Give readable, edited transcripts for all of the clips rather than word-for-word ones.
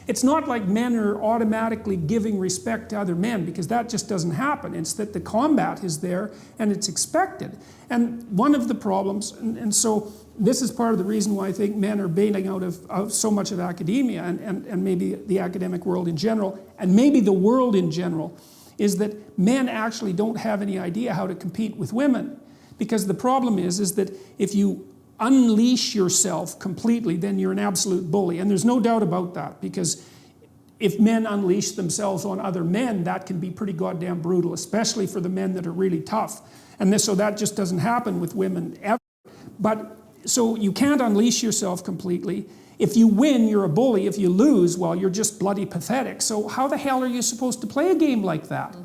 It's not like men are automatically giving respect to other men, because that just doesn't happen. It's that the combat is there and it's expected. And one of the problems, and so this is part of the reason why I think men are bailing out of so much of academia and maybe the academic world in general, and maybe the world in general, is that men actually don't have any idea how to compete with women. Because the problem is that if you unleash yourself completely, then you're an absolute bully. And there's no doubt about that, because if men unleash themselves on other men, that can be pretty goddamn brutal, especially for the men that are really tough. And so that just doesn't happen with women ever. But so you can't unleash yourself completely. If you win, you're a bully. If you lose, well, you're just bloody pathetic. So how the hell are you supposed to play a game like that?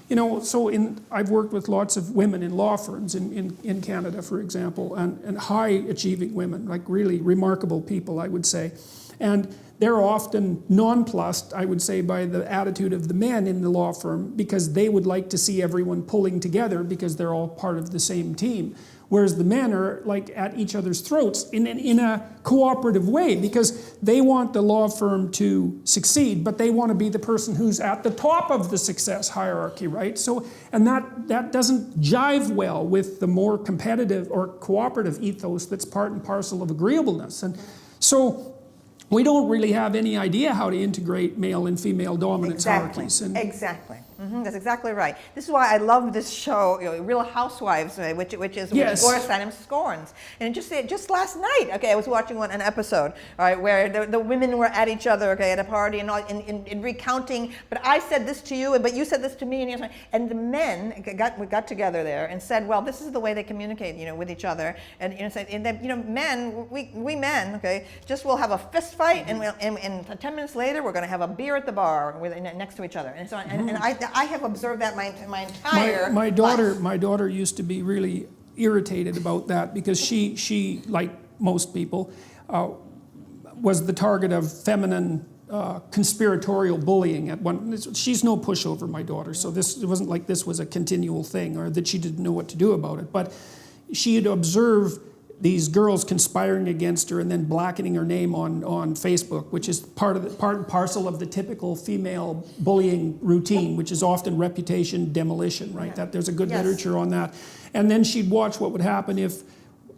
You know, so I've worked with lots of women in law firms in Canada, for example, and high-achieving women, like really remarkable people, I would say. And they're often nonplussed, I would say, by the attitude of the men in the law firm, because they would like to see everyone pulling together because they're all part of the same team. Whereas the men are like at each other's throats in a cooperative way, because they want the law firm to succeed, but they want to be the person who's at the top of the success hierarchy, right? So, and that doesn't jive well with the more competitive or cooperative ethos that's part and parcel of agreeableness. And so we don't really have any idea how to integrate male and female dominance hierarchies. And exactly. That's exactly right. This is why I love this show, Real Housewives, which Gloria Steinem scorns. And just last night, okay, I was watching an episode, right, where the women were at each other, okay, at a party and all, in recounting. But I said this to you, but you said this to me, and the men got together there and said, well, this is the way they communicate, with each other, and men, we men, okay, just will have a fist fight, and 10 minutes later we're going to have a beer at the bar next to each other, and so on. And I have observed that my entire my daughter used to be really irritated about that, because she like most people was the target of feminine conspiratorial bullying at one. She's no pushover, my daughter, so it wasn't like this was a continual thing or that she didn't know what to do about it, but she had observed these girls conspiring against her and then blackening her name on Facebook, which is part and parcel of the typical female bullying routine, which is often reputation demolition, right? That there's a good literature on that. And then she'd watch what would happen if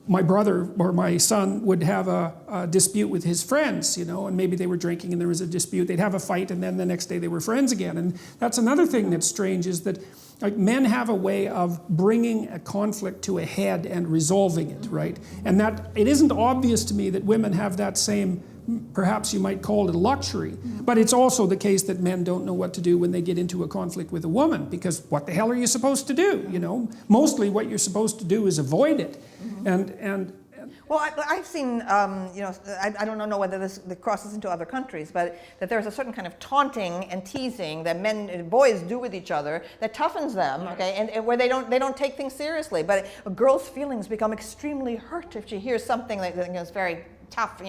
my brother or my son would have a dispute with his friends, and maybe they were drinking and there was a dispute. They'd have a fight, and then the next day they were friends again. And that's another thing that's strange, is that like men have a way of bringing a conflict to a head and resolving it, right? And that it isn't obvious to me that women have that same, perhaps you might call it a luxury, but it's also the case that men don't know what to do when they get into a conflict with a woman, because what the hell are you supposed to do? Mostly what you're supposed to do is avoid it. Well, I've seen, I don't know whether this crosses into other countries, but that there's a certain kind of taunting and teasing that boys do with each other that toughens them, okay, and where they don't take things seriously. But a girl's feelings become extremely hurt if she hears something that is very tough,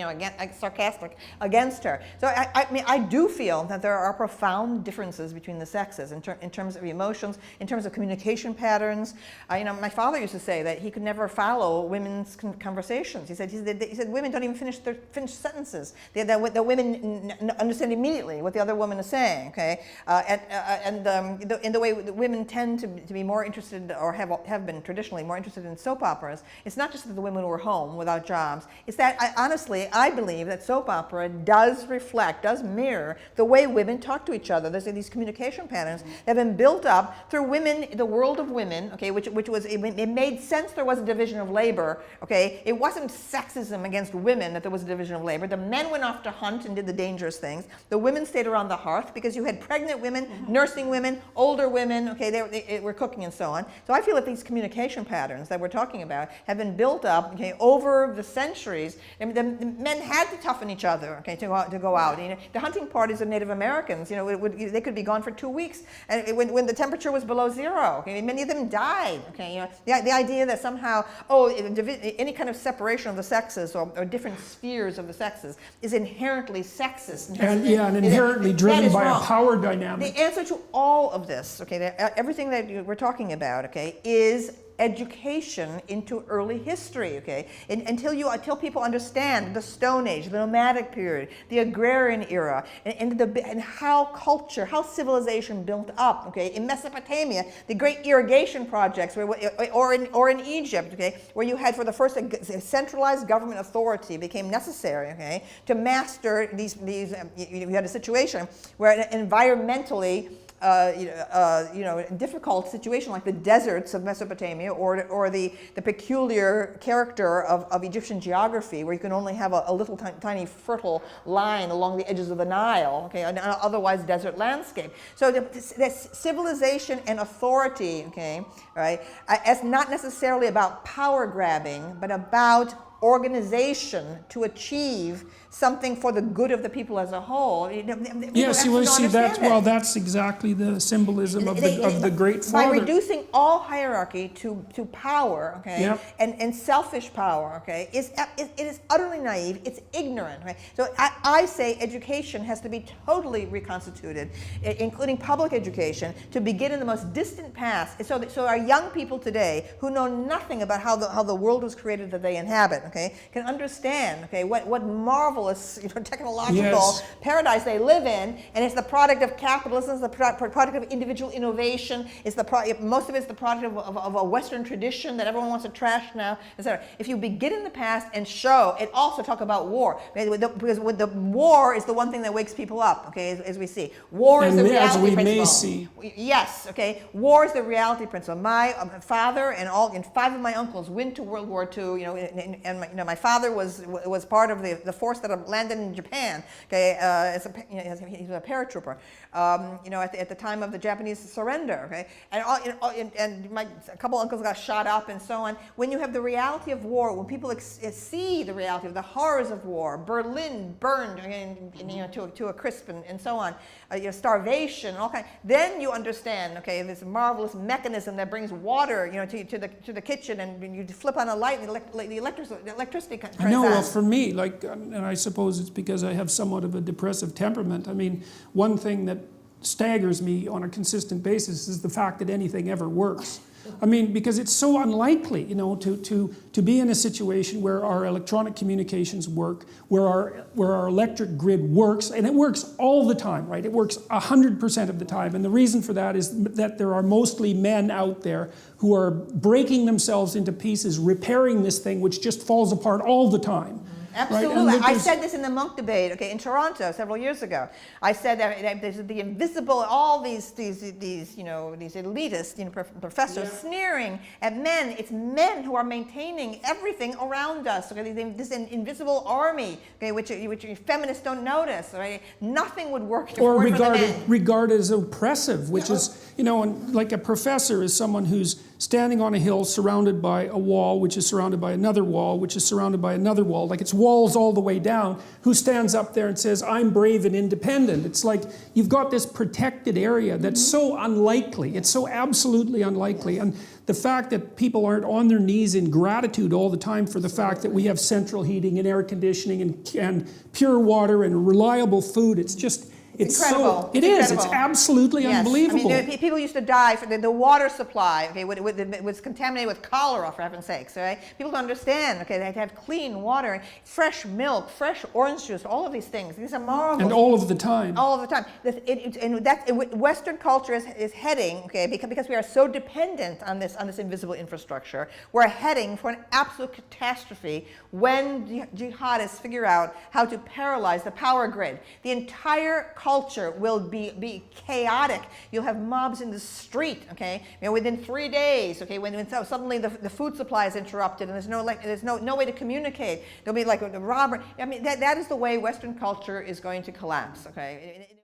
sarcastic against her. So I do feel that there are profound differences between the sexes in terms of emotions, in terms of communication patterns. My father used to say that he could never follow women's conversations. He said women don't even finish sentences. The women understand immediately what the other woman is saying. Okay, in the way that women tend to be more interested, or have been traditionally more interested in soap operas. It's not just that the women were home without jobs. It's that honestly, I believe that soap opera does mirror the way women talk to each other. There's these communication patterns that have been built up through women, the world of women, okay, which was, it made sense there was a division of labor, okay? It wasn't sexism against women that there was a division of labor. The men went off to hunt and did the dangerous things. The women stayed around the hearth because you had pregnant women, nursing women, older women, okay, they were cooking and so on. So I feel that these communication patterns that we're talking about have been built up, okay, over the centuries. The men had to toughen each other, okay, to go out. The hunting parties of Native Americans, they could be gone for 2 weeks, and when the temperature was below zero, okay, many of them died. Okay, the idea that somehow any kind of separation of the sexes or different spheres of the sexes is inherently sexist and inherently driven by a power dynamic. The answer to all of this, okay, everything that we're talking about, okay, is education into early history, okay? Until people understand the Stone Age, the nomadic period, the agrarian era, and how culture, how civilization built up, okay? In Mesopotamia, the great irrigation projects, or in Egypt, okay, where you had for the first centralized government authority became necessary, okay, to master these. You had a situation where environmentally difficult situation like the deserts of Mesopotamia or the peculiar character of Egyptian geography where you can only have a little tiny fertile line along the edges of the Nile, okay, an otherwise desert landscape. So the civilization and authority, okay, right, as not necessarily about power grabbing, but about organization to achieve something for the good of the people as a whole. Yes, you see that. Well, that's exactly the symbolism of the Great Father. By reducing all hierarchy to power, okay, yep. and selfish power, okay, it is utterly naive. It's ignorant, right? So I say education has to be totally reconstituted, including public education, to begin in the most distant past. So our young people today who know nothing about how the world was created that they inhabit, okay, can understand, okay, what marvelous, technological yes. paradise they live in, and it's the product of capitalism, it's the product of individual innovation, most of it's the product of a Western tradition that everyone wants to trash now, etc. If you begin in the past and show, and also talk about war, because with the war is the one thing that wakes people up, okay, as we see. War is the reality principle. As we may see. Yes, okay, war is the reality principle. My father and 5 of my uncles went to World War II, and my father was part of the force that landed in Japan. Okay, he was a paratrooper. At the time of the Japanese surrender. Okay, and a couple uncles got shot up and so on. When you have the reality of war, when people see the reality of the horrors of war, Berlin burned to a crisp and so on, starvation, all kind. Then you understand. Okay, this marvelous mechanism that brings water, to the kitchen, and you flip on a light, and the electricity turns on. I know. Well, for me, and I suppose it's because I have somewhat of a depressive temperament. I mean, one thing that staggers me on a consistent basis is the fact that anything ever works. I mean, because it's so unlikely, to be in a situation where our electronic communications work, where our electric grid works, and it works all the time, right? It works 100% of the time. And the reason for that is that there are mostly men out there who are breaking themselves into pieces, repairing this thing, which just falls apart all the time. Absolutely. Right? I said this in the monk debate, okay, in Toronto several years ago. I said that there's the invisible, all these elitist, professors sneering at men. It's men who are maintaining everything around us. Okay, this invisible army, okay, which feminists don't notice. Right? Nothing would work if it weren't for the men. Regarded as oppressive, which is, and like a professor is someone who's standing on a hill surrounded by a wall, which is surrounded by another wall, which is surrounded by another wall. Like it's walls all the way down, who stands up there and says, I'm brave and independent. It's like you've got this protected area that's so unlikely. It's so absolutely unlikely. And the fact that people aren't on their knees in gratitude all the time for the fact that we have central heating and air conditioning and pure water and reliable food, it's just... It's incredible. It's absolutely unbelievable. I mean, people used to die for the water supply, okay, was contaminated with cholera, for heaven's sakes, right? People don't understand, okay, they had to have clean water, fresh milk, fresh orange juice, all of these things. These are marvelous. And all of the time. All of the time. Western culture is heading, okay, because we are so dependent on this invisible infrastructure, we're heading for an absolute catastrophe when jihadists figure out how to paralyze the power grid. The entire culture will be chaotic. You'll have mobs in the street, okay? Within 3 days, okay, when suddenly the food supply is interrupted and there's no way to communicate. There'll be like a robbery. I mean, that is the way Western culture is going to collapse, okay?